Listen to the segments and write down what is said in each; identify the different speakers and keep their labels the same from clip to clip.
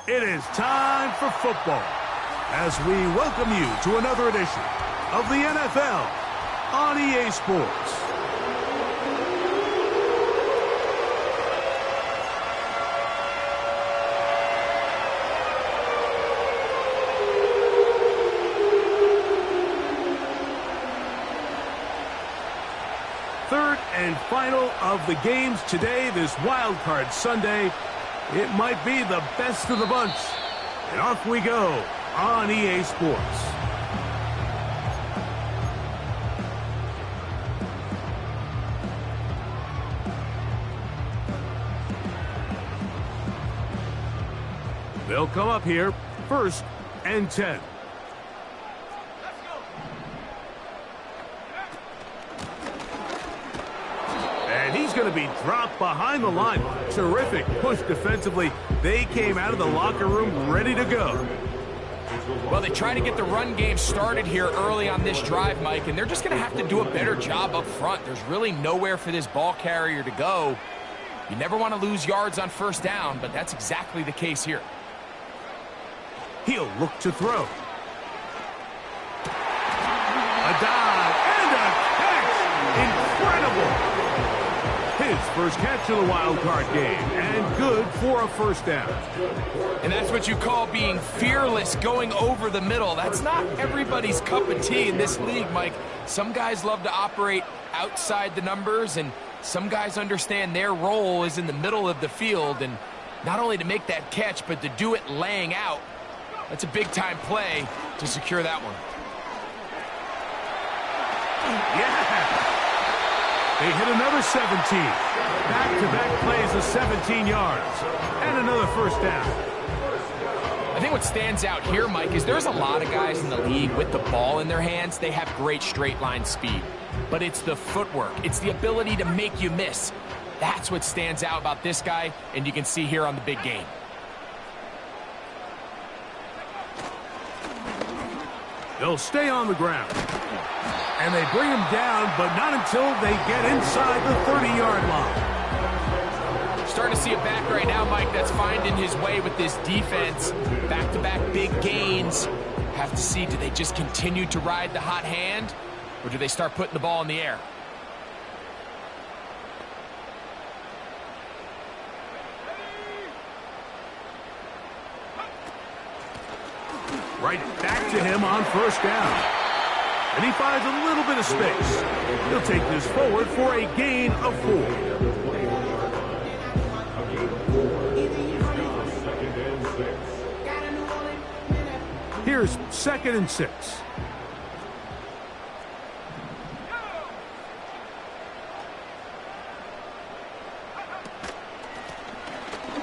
Speaker 1: It is time for football as we welcome you to another edition of the NFL on EA Sports. Third and final of the games today, this Wild Card Sunday. It might be the best of the bunch. And off we go on EA Sports. They'll come up here, 1st and 10. Going to be dropped behind the line. Terrific push defensively. They came out of the locker room ready to go.
Speaker 2: Well, they try to get the run game started here early on this drive, Mike, and they're just going to have to do a better job up front. There's really nowhere for this ball carrier to go. You never want to lose yards on 1st down, but that's exactly the case here.
Speaker 1: He'll look to throw. A dive and a catch. Incredible. His first catch of the wild card game, and good for a 1st down.
Speaker 2: And that's what you call being fearless, going over the middle. That's not everybody's cup of tea in this league, Mike. Some guys love to operate outside the numbers, and some guys understand their role is in the middle of the field, and not only to make that catch, but to do it laying out. That's a big-time play to secure that one.
Speaker 1: Yeah! They hit another 17. Back-to-back plays of 17 yards. And another 1st down.
Speaker 2: I think what stands out here, Mike, is there's a lot of guys in the league with the ball in their hands. They have great straight-line speed. But it's the footwork. It's the ability to make you miss. That's what stands out about this guy, and you can see here on the big game.
Speaker 1: They'll stay on the ground. And they bring him down, but not until they get inside the 30-yard line.
Speaker 2: Starting to see a back right now, Mike, that's finding his way with this defense. Back-to-back big gains. Have to see, do they just continue to ride the hot hand, or do they start putting the ball in the air?
Speaker 1: Right back to him on 1st down. And he finds a little bit of space. He'll take this forward for a gain of 4. Here's 2nd and 6.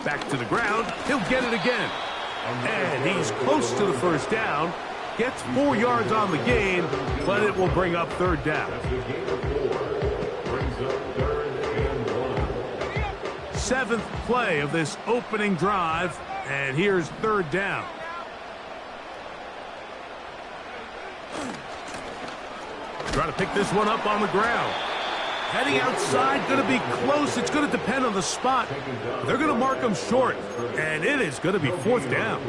Speaker 1: Back to the ground. He'll get it again. And he's close to the 1st down. Gets 4 yards on the gain, but it will bring up 3rd down. 7th play of this opening drive, and here's 3rd down. Trying to pick this one up on the ground. Heading outside, going to be close. It's going to depend on the spot. They're going to mark him short, and it is going to be 4th down.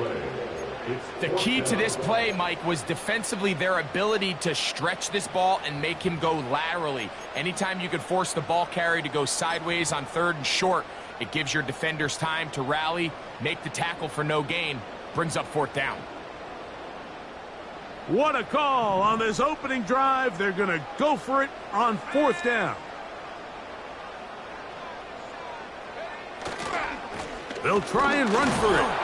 Speaker 2: The key to this play, Mike, was defensively their ability to stretch this ball and make him go laterally. Anytime you could force the ball carrier to go sideways on 3rd and short, it gives your defenders time to rally, make the tackle for no gain, brings up 4th down.
Speaker 1: What a call on this opening drive. They're going to go for it on 4th down. They'll try and run for it.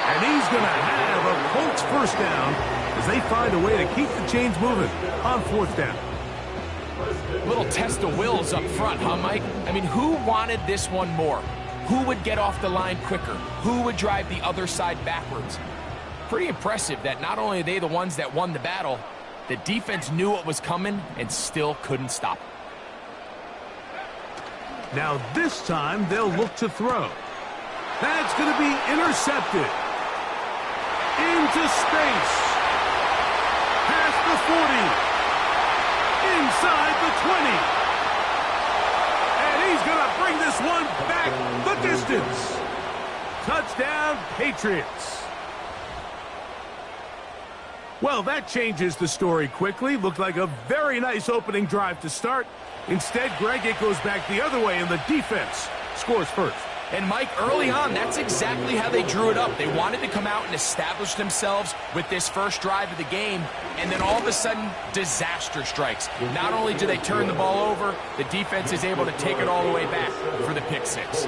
Speaker 1: And he's going to have a Colts 1st down as they find a way to keep the chains moving on 4th down.
Speaker 2: Little test of wills up front, huh, Mike? I mean, who wanted this one more? Who would get off the line quicker? Who would drive the other side backwards? Pretty impressive that not only are they the ones that won the battle, the defense knew what was coming and still couldn't stop it.
Speaker 1: Now this time they'll look to throw. That's going to be intercepted. Into space. Past the 40. Inside the 20. And he's going to bring this one back the distance. Touchdown, Patriots. Well, that changes the story quickly. Looked like a very nice opening drive to start. Instead, Greg, it goes back the other way, and the defense scores first.
Speaker 2: And, Mike, early on, that's exactly how they drew it up. They wanted to come out and establish themselves with this first drive of the game, and then all of a sudden, disaster strikes. Not only do they turn the ball over, the defense is able to take it all the way back for the pick six.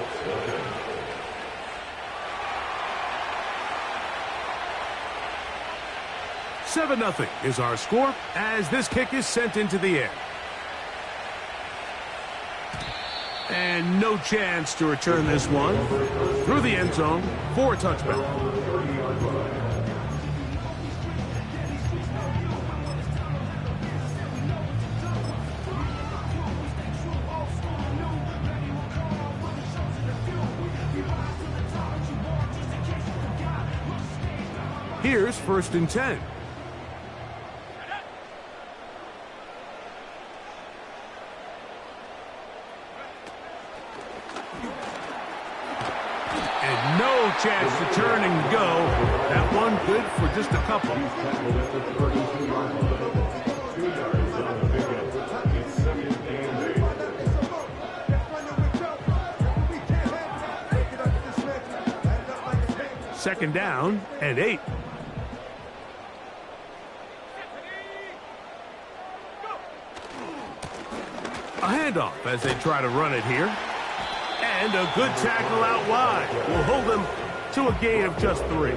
Speaker 1: "7-0 is our score as this kick is sent into the air. And no chance to return this one through the end zone for a touchback. Here's 1st and 10. And no chance to turn and go. That one good for just a couple. Second down and 8. A handoff as they try to run it here. And a good tackle out wide will hold them to a gain of just 3.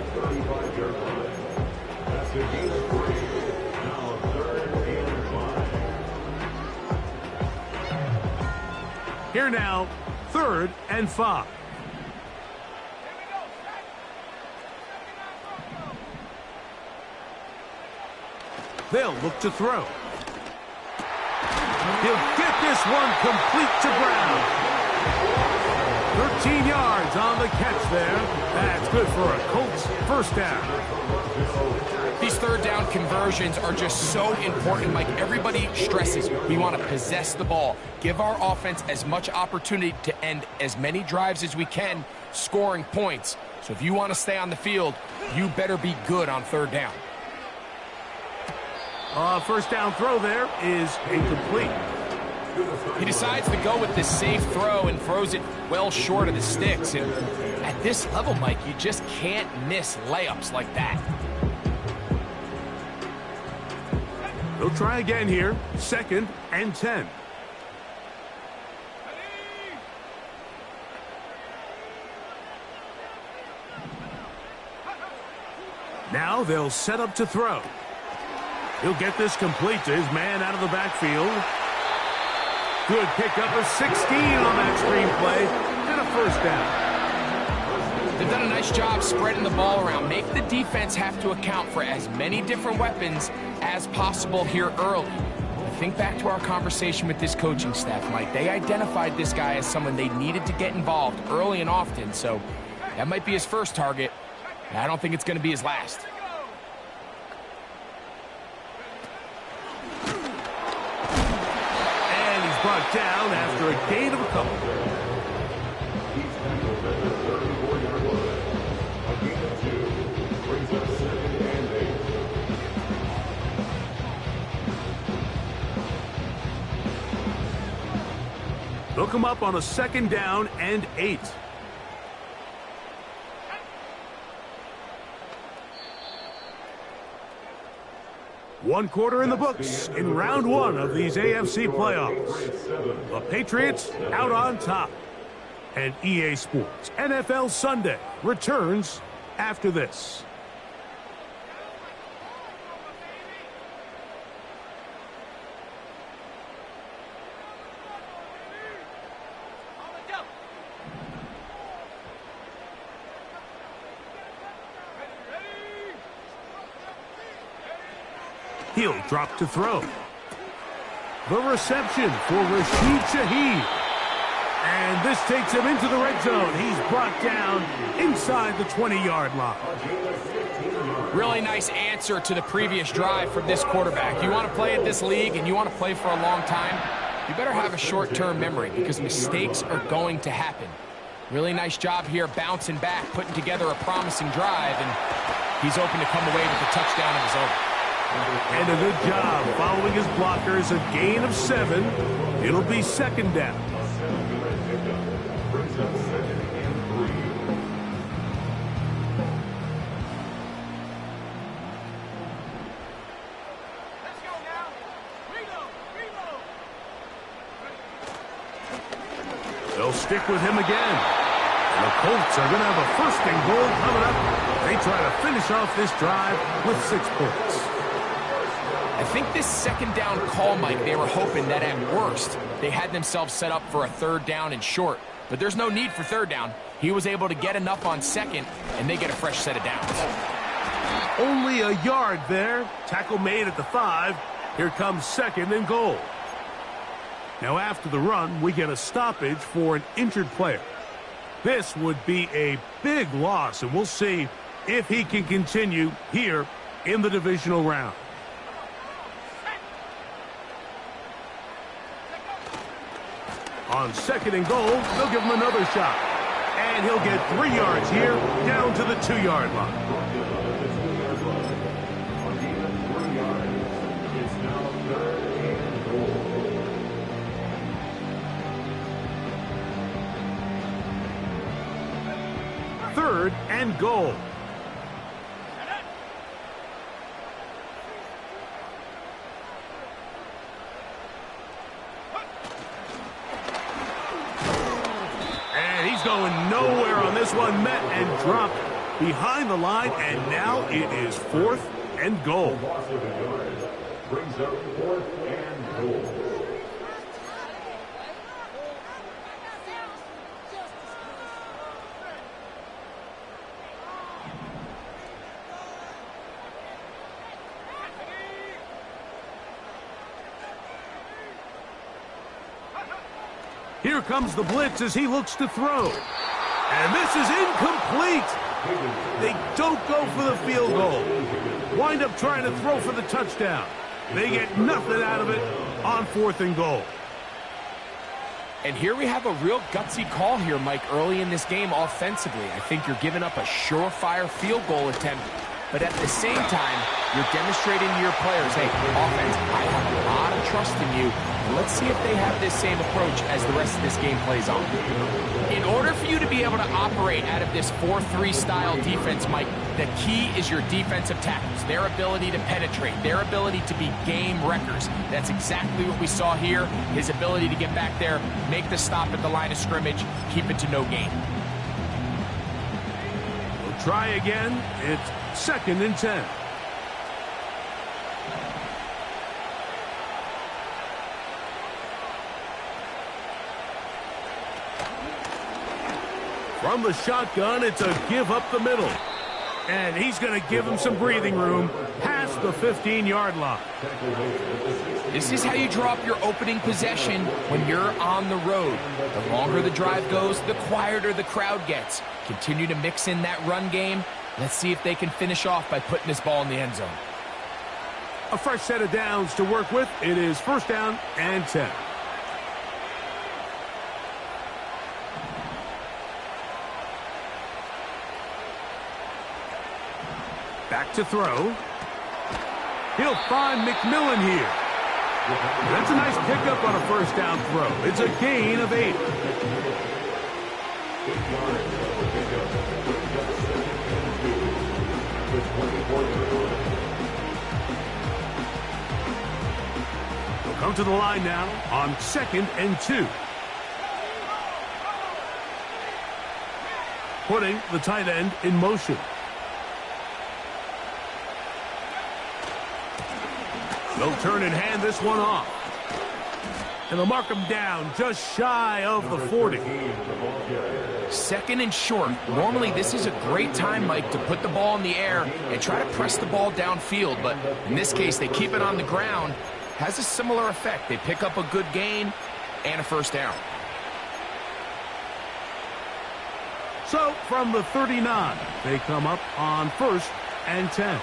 Speaker 1: Here now, 3rd and 5. They'll look to throw. He'll get this one complete to Brown. 13 yards on the catch there. That's good for a Colts first down.
Speaker 2: These third down conversions are just so important, Mike. Everybody stresses we want to possess the ball, give our offense as much opportunity to end as many drives as we can, scoring points. So if you want to stay on the field, you better be good on third down.
Speaker 1: First down throw there is incomplete.
Speaker 2: He decides to go with this safe throw and throws it well short of the sticks. And at this level, Mike, you just can't miss layups like that.
Speaker 1: They'll try again here. 2nd and 10. Now they'll set up to throw. He'll get this complete to his man out of the backfield. Good pickup of 16 on that screenplay and a first down.
Speaker 2: They've done a nice job spreading the ball around. Make the defense have to account for as many different weapons as possible here early. Think back to our conversation with this coaching staff, Mike. They identified this guy as someone they needed to get involved early and often, so that might be his first target. I don't think it's going to be his last.
Speaker 1: Brought down after a gain of a couple. They'll come up on a 2nd down and 8. One quarter in the books in round 1 of these AFC playoffs. The Patriots out on top. And EA Sports NFL Sunday returns after this. He'll drop to throw. The reception for Rashid Shaheed. And this takes him into the red zone. He's brought down inside the 20-yard line.
Speaker 2: Really nice answer to the previous drive from this quarterback. You want to play at this league and you want to play for a long time, you better have a short-term memory because mistakes are going to happen. Really nice job here, bouncing back, putting together a promising drive, and he's open to come away with a touchdown of his own.
Speaker 1: And a good job following his blockers, a gain of 7. It'll be second down. They'll stick with him again. And the Colts are going to have a first and goal coming up. They try to finish off this drive with 6 points.
Speaker 2: I think this second down call, Mike, they were hoping that at worst they had themselves set up for a third down and short. But there's no need for third down. He was able to get enough on second, and they get a fresh set of downs.
Speaker 1: Only a yard there. Tackle made at the 5. Here comes second and goal. Now after the run, we get a stoppage for an injured player. This would be a big loss, and we'll see if he can continue here in the divisional round. On second and goal, they'll give him another shot. And he'll get 3 yards here, down to the 2-yard line. Third and goal. And he's going nowhere on this one. Met and dropped behind the line, and now it is 4th and goal.
Speaker 3: Brings up 4th and goal.
Speaker 1: Here comes the blitz as he looks to throw. And this is incomplete. They don't go for the field goal. Wind up trying to throw for the touchdown. They get nothing out of it on 4th and goal.
Speaker 2: And here we have a real gutsy call here, Mike, early in this game offensively. I think you're giving up a surefire field goal attempt. But at the same time, you're demonstrating to your players, hey, offense, I have a lot of trust in you. Let's see if they have this same approach as the rest of this game plays on. In order for you to be able to operate out of this 4-3 style defense, Mike, the key is your defensive tackles, their ability to penetrate, their ability to be game wreckers. That's exactly what we saw here, his ability to get back there, make the stop at the line of scrimmage, keep it to no gain.
Speaker 1: We'll try again. It's 2nd and 10. From the shotgun, it's a give up the middle. And he's going to give him some breathing room past the 15-yard line.
Speaker 2: This is how you draw up your opening possession when you're on the road. The longer the drive goes, the quieter the crowd gets. Continue to mix in that run game. Let's see if they can finish off by putting this ball in the end zone.
Speaker 1: A fresh set of downs to work with. It is 1st down and 10. Back to throw. He'll find McMillan here. That's a nice pickup on a 1st down throw. It's a gain of 8. We'll come to the line now on 2nd and 2. Putting the tight end in motion. They'll turn and hand this one off. And they'll mark him down just shy of the 40.
Speaker 2: 2nd and short. Normally, this is a great time, Mike, to put the ball in the air and try to press the ball downfield. But in this case, they keep it on the ground. Has a similar effect. They pick up a good gain and a 1st down.
Speaker 1: So, from the 39, they come up on 1st and 10.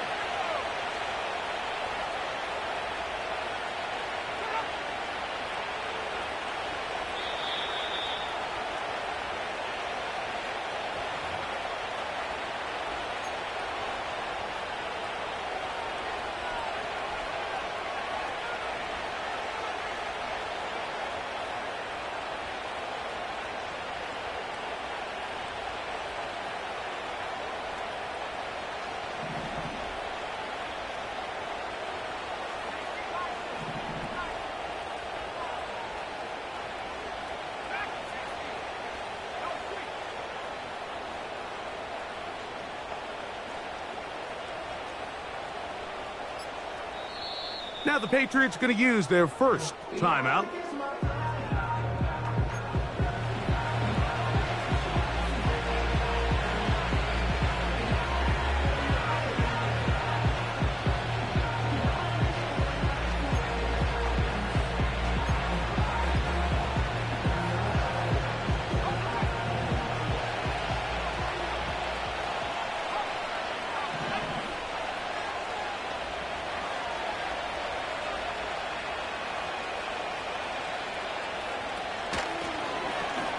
Speaker 1: Now the Patriots are going to use their first timeout.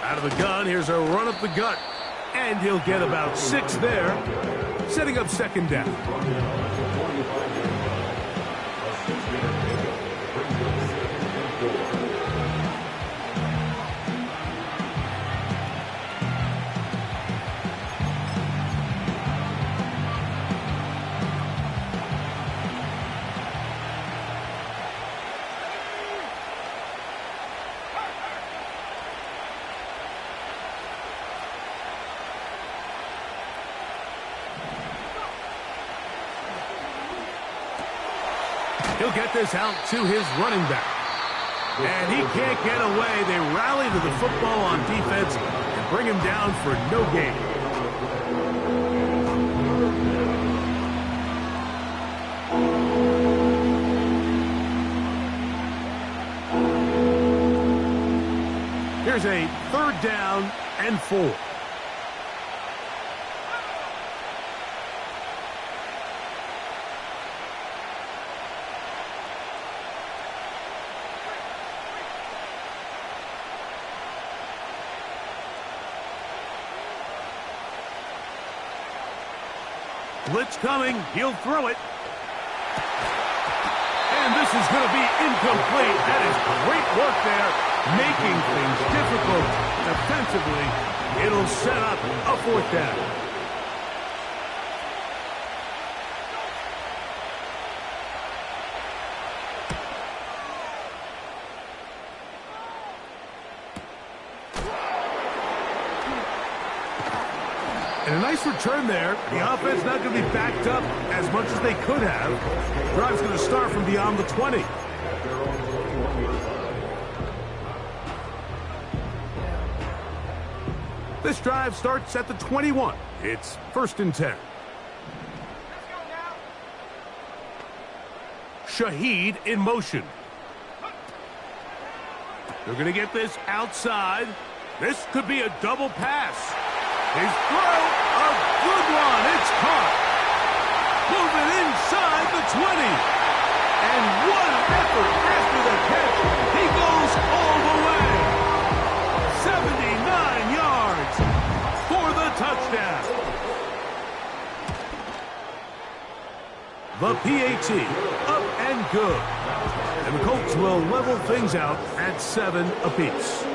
Speaker 1: Out of the gun, here's a run up the gut. And he'll get about 6 there, setting up second down. He'll get this out to his running back. And he can't get away. They rally to the football on defense and bring him down for no gain. Here's a 3rd down and 4. Blitz coming. He'll throw it. And this is going to be incomplete. That is great work there, making things difficult defensively. It'll set up a 4th down. And a nice return there. The offense not going to be backed up as much as they could have. Drive's going to start from beyond the 20. This drive starts at the 21. It's 1st and 10. Shaheed in motion. They're going to get this outside. This could be a double pass. His throw, a good one. It's caught. Moving inside the 20. And what an effort after the catch. He goes all the way. 79 yards for the touchdown. The PAT up and good. And the Colts will level things out at 7 apiece.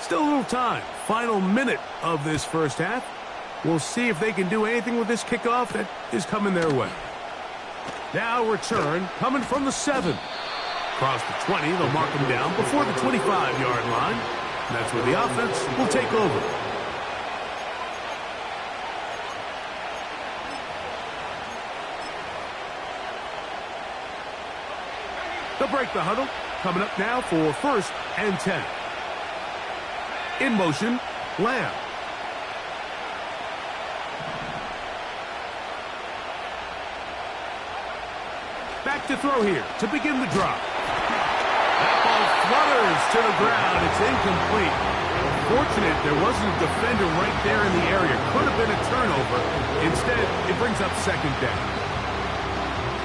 Speaker 1: Still a little time. Final minute of this first half. We'll see if they can do anything with this kickoff that is coming their way. Now return coming from the 7. Across the 20, they'll mark him down before the 25-yard line. And that's where the offense will take over. They'll break the huddle. Coming up now for 1st and 10. In motion, Lamb. Back to throw here to begin the drop. That ball flutters to the ground. It's incomplete. Fortunate there wasn't a defender right there in the area. Could have been a turnover. Instead, it brings up 2nd down.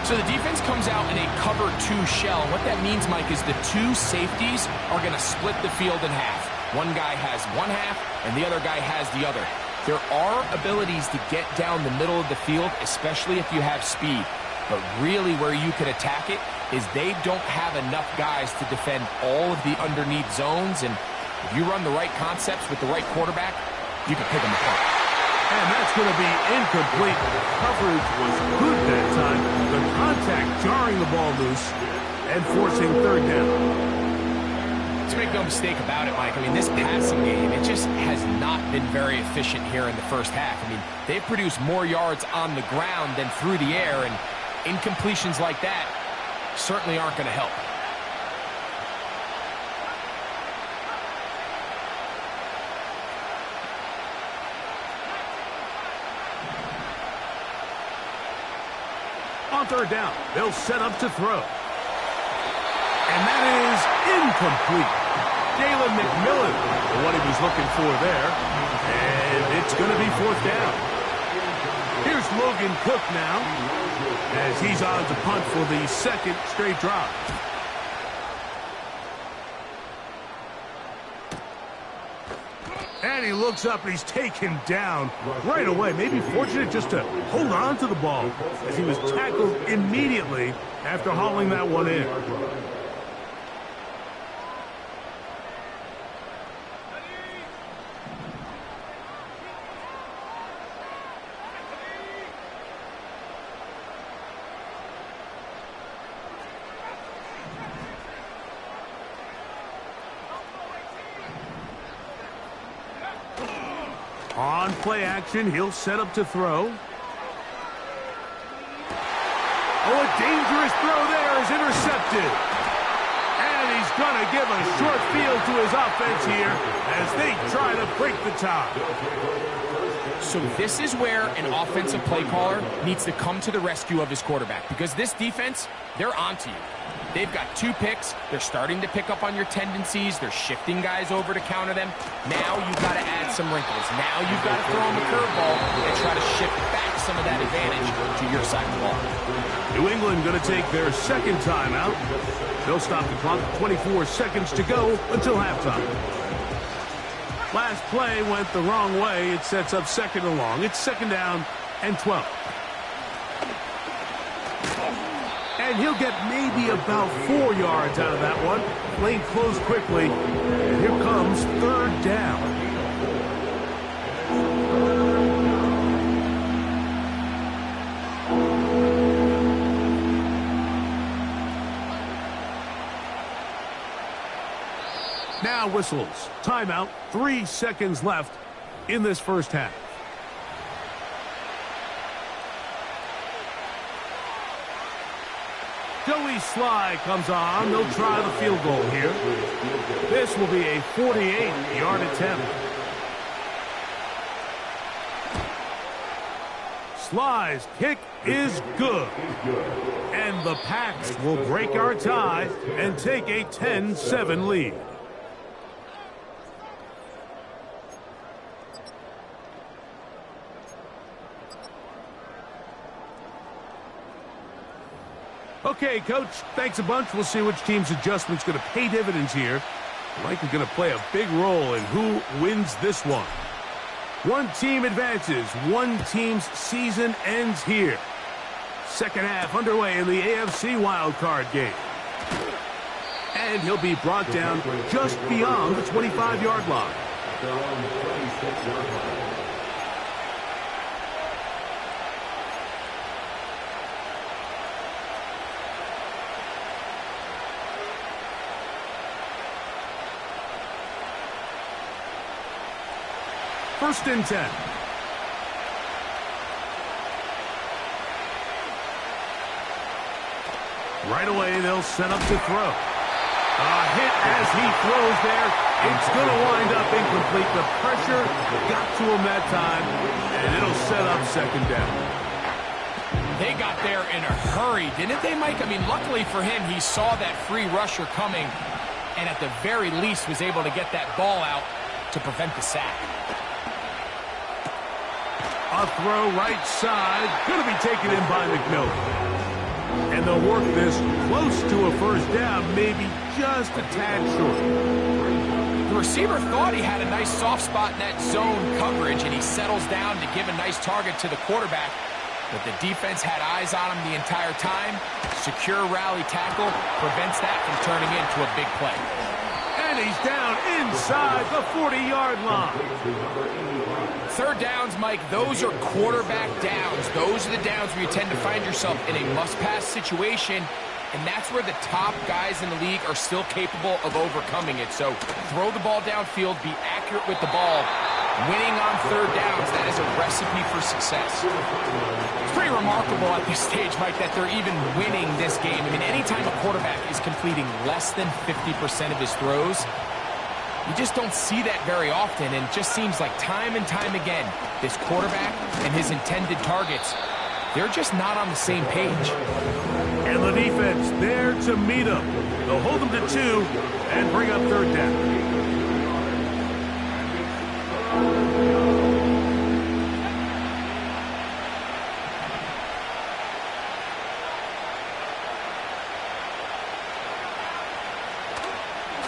Speaker 2: So the defense comes out in a cover 2 shell. What that means, Mike, is the 2 safeties are going to split the field in half. One guy has one half, and the other guy has the other. There are abilities to get down the middle of the field, especially if you have speed. But really where you can attack it is they don't have enough guys to defend all of the underneath zones. And if you run the right concepts with the right quarterback, you can pick them apart.
Speaker 1: And that's going to be incomplete. Coverage was good that time. The contact jarring the ball loose and forcing third down.
Speaker 2: Let's make no mistake about it, Mike. I mean, this passing game, it just has not been very efficient here in the first half. I mean, they've produced more yards on the ground than through the air, and incompletions like that certainly aren't going to help.
Speaker 1: On third down, they'll set up to throw. And that is incomplete. Jalen McMillan, what he was looking for there. And it's going to be fourth down. Here's Logan Cook now, as he's on to punt for the second straight drive. And he looks up and he's taken down right away. Maybe fortunate just to hold on to the ball as he was tackled immediately after hauling that one in. On play action, he'll set up to throw. Oh, a dangerous throw there is intercepted. And he's going to give a short field to his offense here as they try to break the tie.
Speaker 2: So this is where an offensive play caller needs to come to the rescue of his quarterback, because this defense, they're onto you. They've got 2 picks. They're starting to pick up on your tendencies. They're shifting guys over to counter them. Now you've got to add some wrinkles. Now you've got to throw them a curveball and try to shift back some of that advantage to your side of the ball.
Speaker 1: New England going to take their second timeout. They'll stop the clock. 24 seconds to go until halftime. Last play went the wrong way. It sets up second and long. It's second down and 12. And he'll get maybe about 4 yards out of that one. Lane closed quickly. And here comes third down. Now whistles. Timeout. 3 seconds left in this first half. Joey Sly comes on. They'll try the field goal here. This will be a 48-yard attempt. Sly's kick is good. And the Packs will break our tie and take a 10-7 lead. Okay, Coach, thanks a bunch. We'll see which team's adjustment's going to pay dividends here. Likely going to play a big role in who wins this one. One team advances. One team's season ends here. Second half underway in the AFC wildcard game. And he'll be brought down just beyond the 25-yard line. First and 10. Right away, they'll set up to throw. A hit as he throws there. It's going to wind up incomplete. The pressure got to him that time, and it'll set up second down.
Speaker 2: They got there in a hurry, didn't they, Mike? I mean, luckily for him, he saw that free rusher coming, and at the very least was able to get that ball out to prevent the sack.
Speaker 1: A throw right side. Going to be taken in by McMillan. And they'll work this close to a first down, maybe just a tad short.
Speaker 2: The receiver thought he had a nice soft spot in that zone coverage, and he settles down to give a nice target to the quarterback. But the defense had eyes on him the entire time. Secure rally tackle prevents that from turning into a big play.
Speaker 1: And And he's down inside the 40-yard line.
Speaker 2: Third downs, Mike, those are quarterback downs. Those are the downs where you tend to find yourself in a must-pass situation, and that's where the top guys in the league are still capable of overcoming it. So throw the ball downfield, be accurate with the ball. Winning on third downs, that is a recipe for success. It's pretty remarkable at this stage, Mike, that they're even winning this game. I mean, anytime a quarterback is completing less than 50% of his throws, you just don't see that very often, and it just seems like time and time again, this quarterback and his intended targets, they're just not on the same page.
Speaker 1: And the defense there to meet them. They'll hold them to 2 and bring up third down.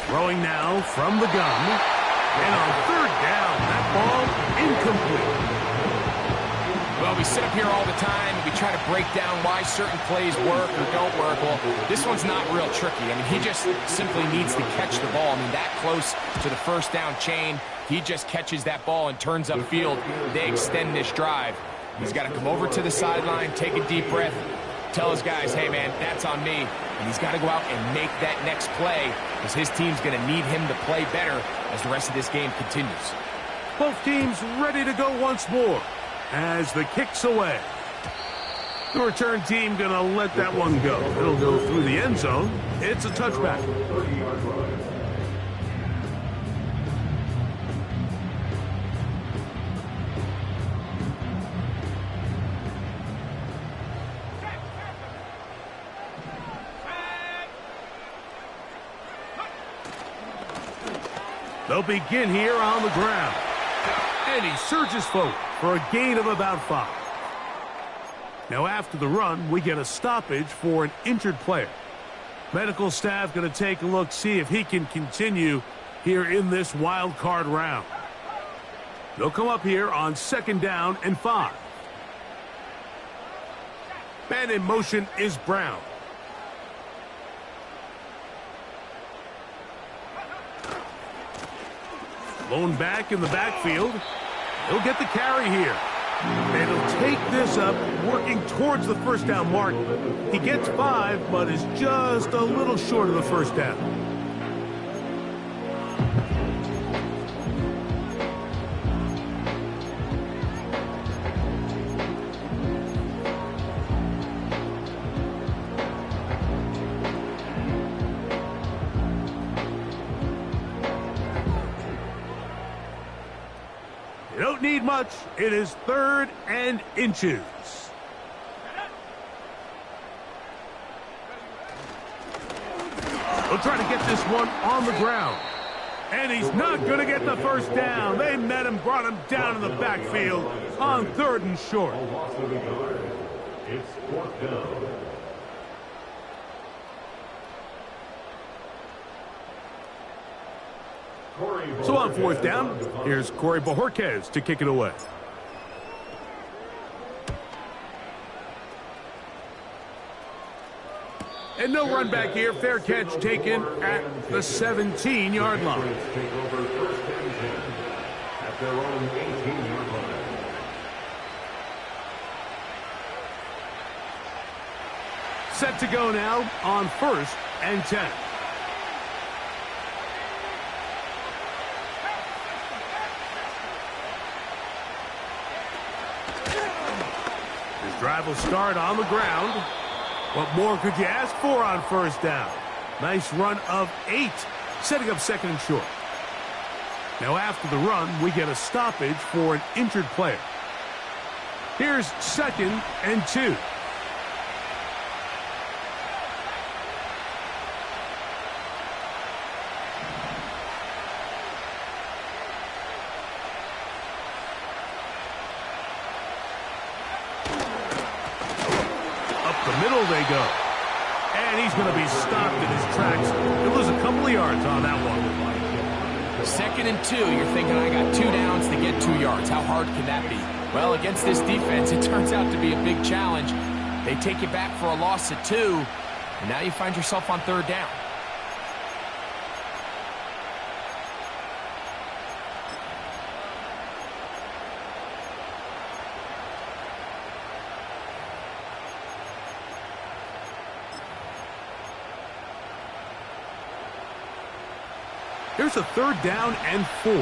Speaker 1: Throwing now from the gun. And on third down, that ball incomplete.
Speaker 2: Well, we sit up here all the time and we try to break down why certain plays work or don't work. Well, this one's not real tricky. I mean, he just simply needs to catch the ball. I mean, that close to the first down chain, he just catches that ball and turns upfield. They extend this drive. He's got to come over to the sideline, take a deep breath, tell his guys, hey, man, that's on me. And he's got to go out and make that next play because his team's going to need him to play better as the rest of this game continues.
Speaker 1: Both teams ready to go once more as the kick's away. The return team going to let that one go. It'll go through the end zone. It's a touchback. They'll begin here on the ground. And he surges forward for a gain of about 5. Now after the run, we get a stoppage for an injured player. Medical staff going to take a look, see if he can continue here in this wild card round. They'll come up here on 2nd down and 5. Man in motion is Brown. Blown back in the backfield. He'll get the carry here. And he'll take this up, working towards the first down mark. He gets 5, but is just a little short of the first down. You don't need much. It is 3rd and inches. They'll try to get this one on the ground. And he's not going to get the first down. They met him, brought him down in the backfield on 3rd and short.
Speaker 3: It's 4th down.
Speaker 1: So on 4th down, here's Corey Bojorquez to kick it away. And no run back here. Fair catch taken at the 17-yard line.
Speaker 3: Take over 1st and 10 at their own 18-yard line.
Speaker 1: Set to go now on 1st and 10. Drive will start on the ground. What more could you ask for on 1st down? Nice run of 8, setting up 2nd and short. Now after the run, we get a stoppage for an injured player. Here's 2nd and 2. Middle they go. And he's going to be stopped in his tracks. He'll lose a couple of yards on that one.
Speaker 2: 2nd and 2. You're thinking, I got 2 downs to get 2 yards. How hard can that be? Well, against this defense, it turns out to be a big challenge. They take you back for a loss at 2, and now you find yourself on 3rd down.
Speaker 1: Here's a 3rd down and 4. And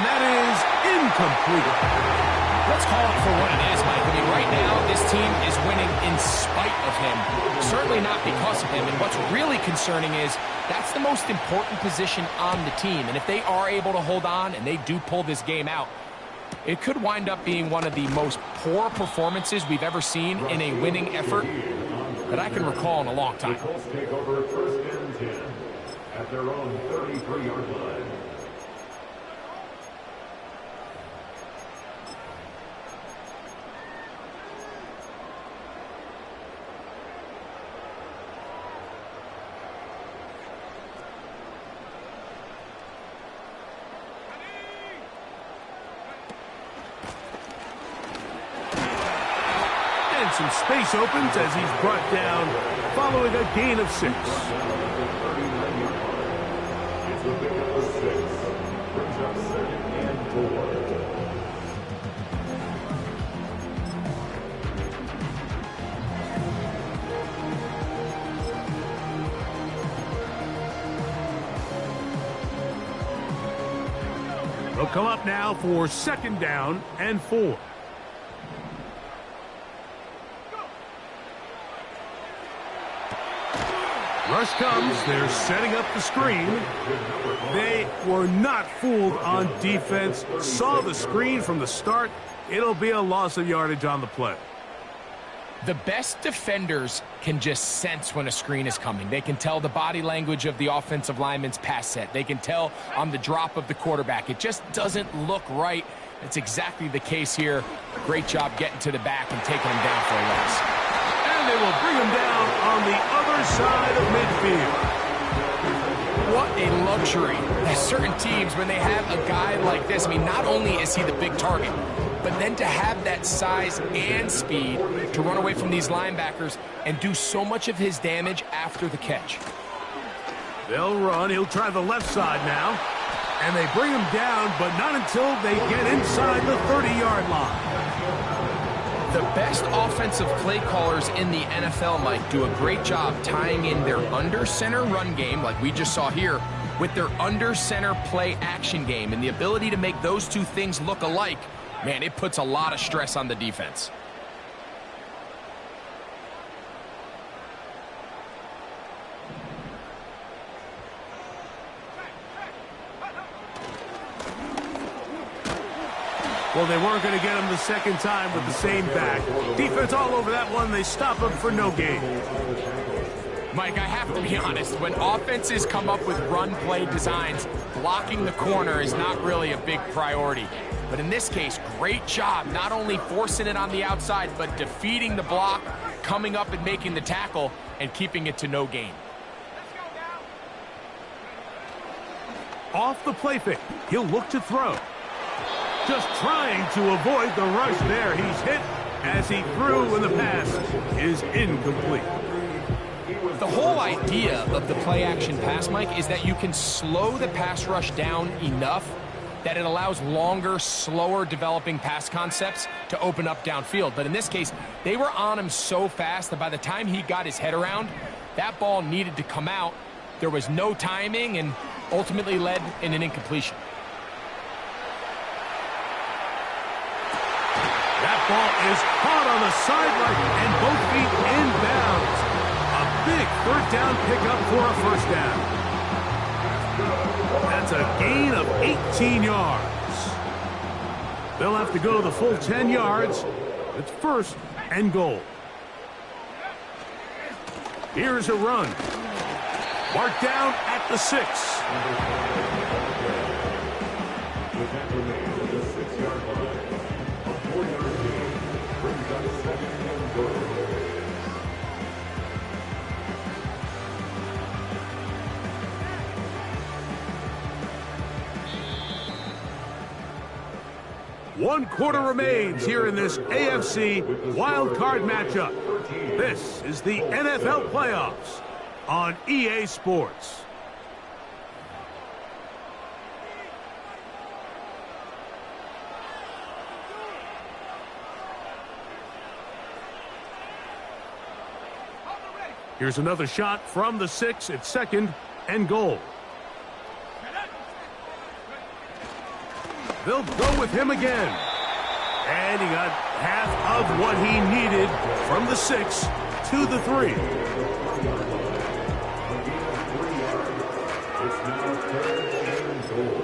Speaker 1: that is incomplete.
Speaker 2: Let's call it for what it is, Mike. I mean, right now, this team is winning in spite of him. Certainly not because of him. And what's really concerning is that's the most important position on the team. And if they are able to hold on and they do pull this game out, it could wind up being one of the most poor performances we've ever seen in a winning effort that I can recall in a long time.
Speaker 3: The Colts take over 1st and 10 at their own 33-yard line.
Speaker 1: Some space opens as he's brought down following a gain of 6.
Speaker 3: It's the big number 6. Brings up 2nd and 4.
Speaker 1: They'll come up now for 2nd down and 4. Rush comes. They're setting up the screen. They were not fooled on defense. Saw the screen from the start. It'll be a loss of yardage on the play.
Speaker 2: The best defenders can just sense when a screen is coming. They can tell the body language of the offensive lineman's pass set. They can tell on the drop of the quarterback. It just doesn't look right. It's exactly the case here. Great job getting to the back and taking him down for a loss.
Speaker 1: And they will bring him down on the other side of midfield.
Speaker 2: What a luxury. There's certain teams, when they have a guy like this, I mean, not only is he the big target, but then to have that size and speed to run away from these linebackers and do so much of his damage after the catch.
Speaker 1: They'll run. He'll try the left side now. And they bring him down, but not until they get inside the 30-yard line.
Speaker 2: The best offensive play callers in the NFL, Mike, do a great job tying in their under-center run game, like we just saw here, with their under-center play action game. And the ability to make those two things look alike, man, it puts a lot of stress on the defense.
Speaker 1: Well, they weren't going to get him the second time with the same back. Defense all over that one. They stop him for no gain.
Speaker 2: Mike, I have to be honest. When offenses come up with run play designs, blocking the corner is not really a big priority. But in this case, great job not only forcing it on the outside, but defeating the block, coming up and making the tackle, and keeping it to no gain.
Speaker 1: Off the play fake. He'll look to throw. Just trying to avoid the rush there. He's hit as he threw when the pass is incomplete.
Speaker 2: The whole idea of the play-action pass, Mike, is that you can slow the pass rush down enough that it allows longer, slower developing pass concepts to open up downfield. But in this case, they were on him so fast that by the time he got his head around, that ball needed to come out. There was no timing and ultimately led in an incompletion.
Speaker 1: That ball is caught on the sideline and both feet inbounds. A big 3rd down pickup for a 1st down. That's a gain of 18 yards. They'll have to go the full 10 yards. It's 1st and goal. Here's a run. Marked down at the 6. One quarter remains here in this AFC wildcard matchup. This is the NFL playoffs on EA Sports. Here's another shot from the 6 at 2nd and goal. They'll go with him again. And he got half of what he needed from the 6 to the 3.
Speaker 3: It's now 3rd and goal.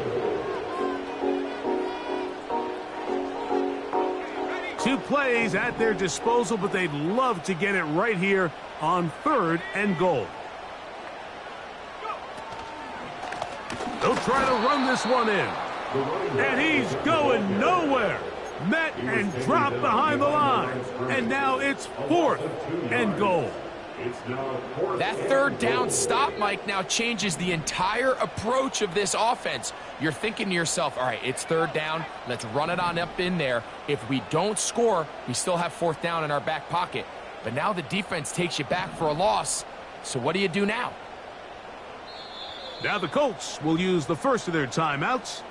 Speaker 1: 2 plays at their disposal, but they'd love to get it right here on 3rd and goal. They'll try to run this one in. And he's going nowhere. Met and dropped behind the line. And now it's 4th and goal.
Speaker 2: That 3rd down stop, Mike, now changes the entire approach of this offense. You're thinking to yourself, all right, it's 3rd down. Let's run it on up in there. If we don't score, we still have 4th down in our back pocket. But now the defense takes you back for a loss. So what do you do now?
Speaker 1: Now the Colts will use the first of their timeouts.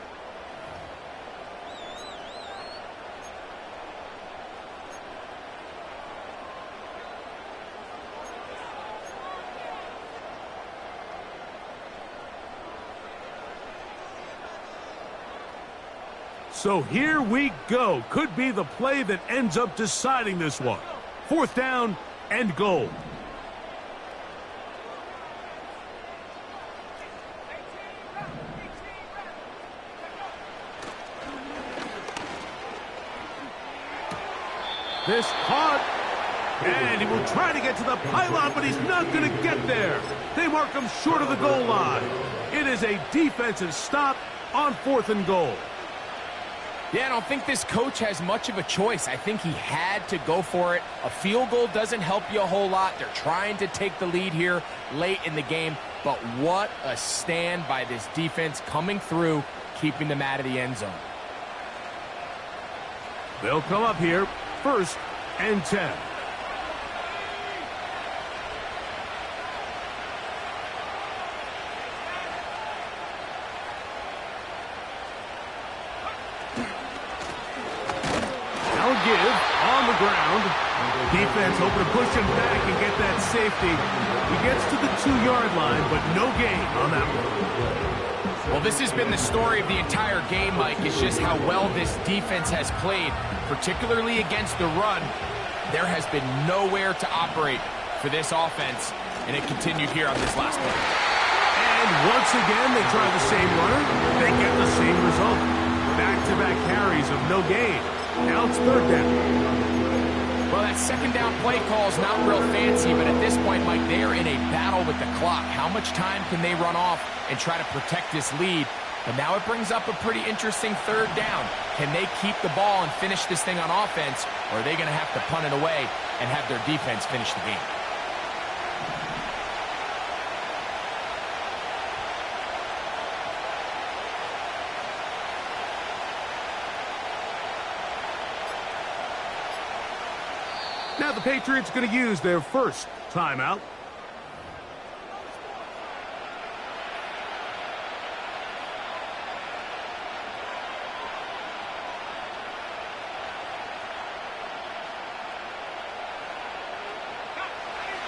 Speaker 1: So here we go. Could be the play that ends up deciding this one. 4th down and goal. This caught. And he will try to get to the pylon, but he's not going to get there. They mark him short of the goal line. It is a defensive stop on 4th and goal.
Speaker 2: Yeah, I don't think this coach has much of a choice. I think he had to go for it. A field goal doesn't help you a whole lot. They're trying to take the lead here late in the game. But what a stand by this defense coming through, keeping them out of the end zone.
Speaker 1: They'll come up here, 1st and 10. Give on the ground. Defense hoping to push him back and get that safety. He gets to the 2-yard line, but no gain on that one.
Speaker 2: Well, this has been the story of the entire game, Mike. It's just how well this defense has played, particularly against the run. There has been nowhere to operate for this offense, and it continued here on this last play.
Speaker 1: And once again, they try the same runner. They get the same result. Back-to-back carries of no gain. Now it's 3rd down.
Speaker 2: Well, that 2nd down play call is not real fancy, but at this point, Mike, they are in a battle with the clock. How much time can they run off and try to protect this lead? But now it brings up a pretty interesting 3rd down. Can they keep the ball and finish this thing on offense, or are they going to have to punt it away and have their defense finish the game?
Speaker 1: Now the Patriots going to use their first timeout.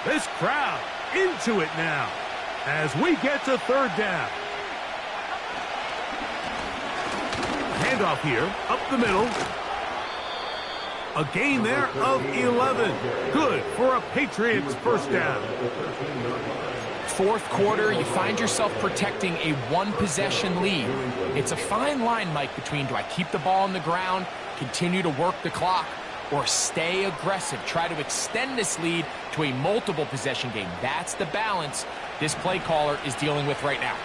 Speaker 1: This crowd into it now as we get to 3rd down. Handoff here, up the middle. A gain there of 11. Good for a Patriots 1st down.
Speaker 2: 4th quarter, you find yourself protecting a 1-possession lead. It's a fine line, Mike, between do I keep the ball on the ground, continue to work the clock, or stay aggressive, try to extend this lead to a multiple possession game. That's the balance this play caller is dealing with right now.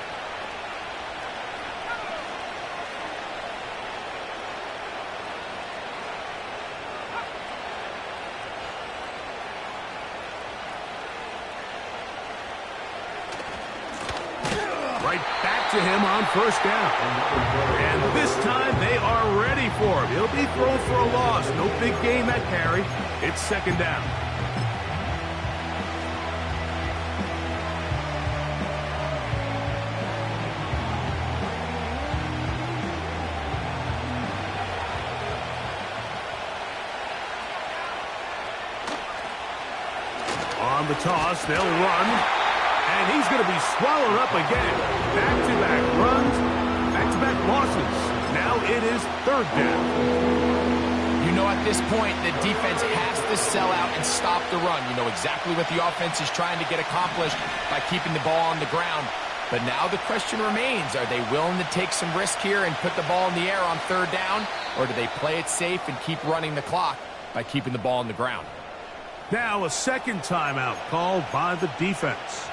Speaker 1: Right back to him on 1st down. And this time they are ready for him. He'll be thrown for a loss. No big gain that carry. It's 2nd down. On on the toss. They'll run. And he's going to be swallowed up again. Back-to-back runs, back-to-back losses. Now it is third down.
Speaker 2: You know, at this point, the defense has to sell out and stop the run. You know exactly what the offense is trying to get accomplished by keeping the ball on the ground. But now the question remains, are they willing to take some risk here and put the ball in the air on third down? Or do they play it safe and keep running the clock by keeping the ball on the ground?
Speaker 1: Now a second timeout called by the defense.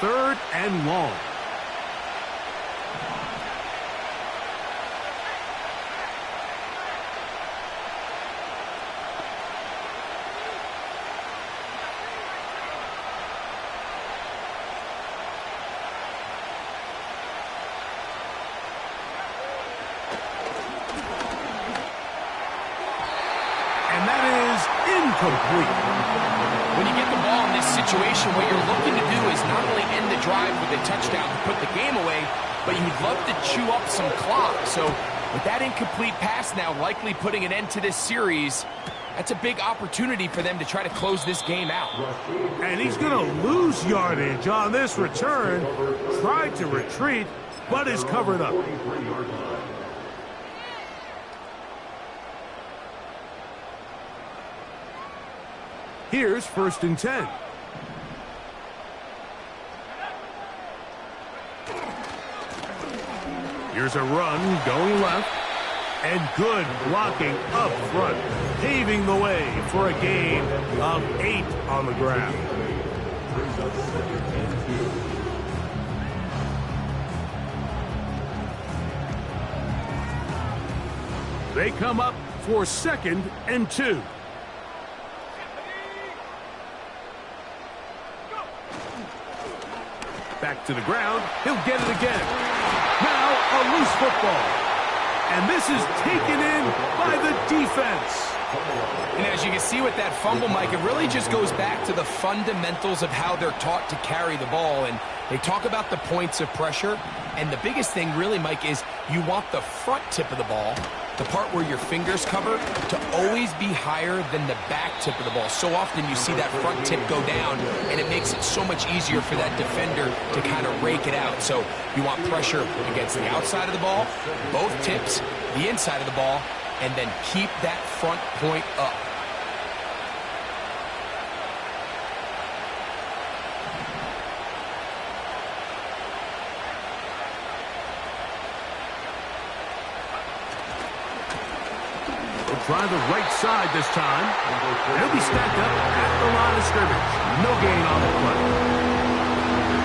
Speaker 1: Third and long. And that is incomplete.
Speaker 2: When you get the ball in this situation, what you're looking to do is not only end the drive with a touchdown to put the game away, but you'd love to chew up some clock. So with that incomplete pass now likely putting an end to this series, that's a big opportunity for them to try to close this game out.
Speaker 1: And he's going to lose yardage on this return. Tried to retreat, but is covered up. Here's 1st and 10. Here's a run going left. And good blocking up front, paving the way for a gain of 8 on the ground. They come up for 2nd and 2. Back to the ground. He'll get it again. Now a loose football. And this is taken in by the defense.
Speaker 2: And as you can see with that fumble, Mike, it really just goes back to the fundamentals of how they're taught to carry the ball. And they talk about the points of pressure. And the biggest thing really, Mike, is you want the front tip of the ball, the part where your fingers cover, to always be higher than the back tip of the ball. So often you see that front tip go down, and it makes it so much easier for that defender to kind of rake it out. So you want pressure against the outside of the ball, both tips, the inside of the ball, and then keep that front point up.
Speaker 1: Try the right side this time. They'll be stacked up at the line of scrimmage. No gain on the play.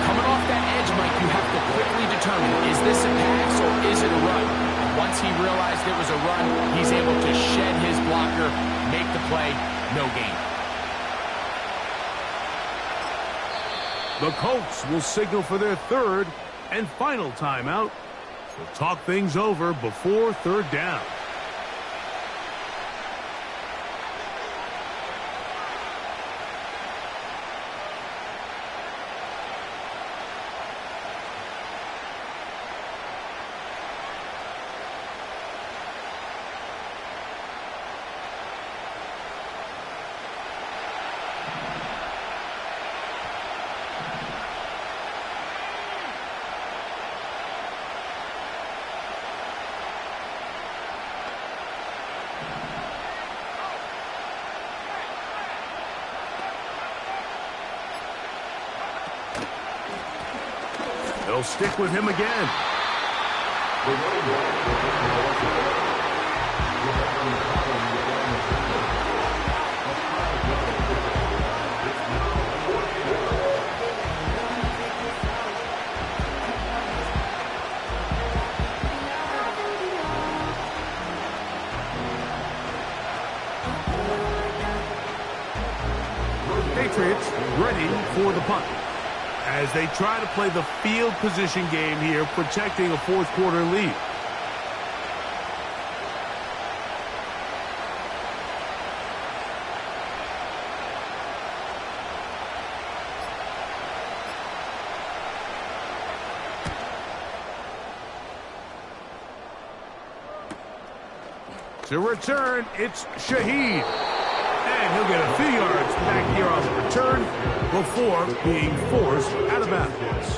Speaker 2: Coming off that edge, Mike, you have to quickly determine, is this a pass or is it a run? And once he realized it was a run, he's able to shed his blocker, make the play, no gain.
Speaker 1: The Colts will signal for their third and final timeout. We'll talk things over before third down. They'll stick with him again. Patriots ready for the punt, as they try to play the field position game here, protecting a fourth quarter lead. To return, it's Shaheed. And he'll get a few yards back here on the return before being forced out of bounds.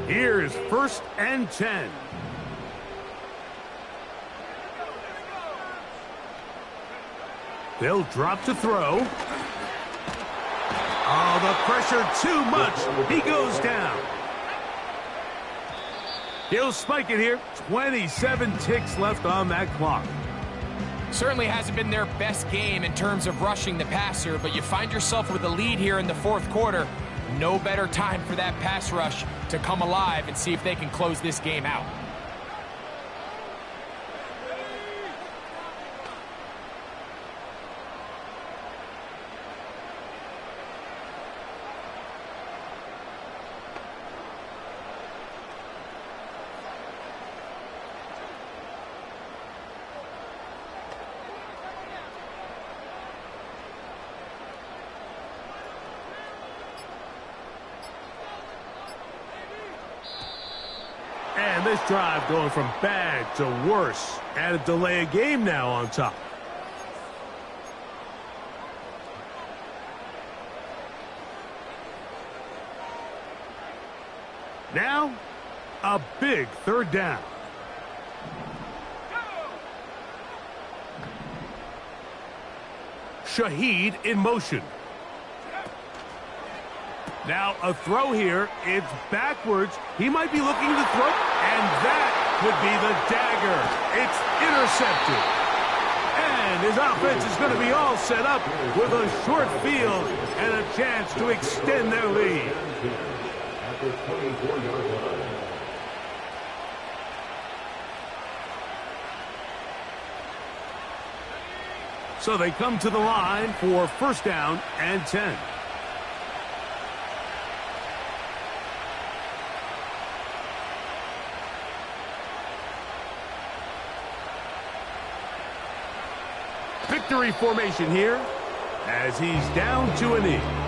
Speaker 1: Here's 1st and 10. They'll drop to throw. Oh, the pressure too much. He goes down. He'll spike it here. 27 ticks left on that clock.
Speaker 2: Certainly hasn't been their best game in terms of rushing the passer, but you find yourself with a lead here in the 4th quarter. No better time for that pass rush to come alive and see if they can close this game out.
Speaker 1: And this drive going from bad to worse. And a delay of game now on top. Now, a big 3rd down. Shaheed in motion. Now a throw here. It's backwards. He might be looking to throw. And that could be the dagger. It's intercepted. And his offense is going to be all set up with a short field and a chance to extend their lead.
Speaker 3: At the 24-yard line.
Speaker 1: So they come to the line for 1st down and 10. Victory formation here as he's down to a knee.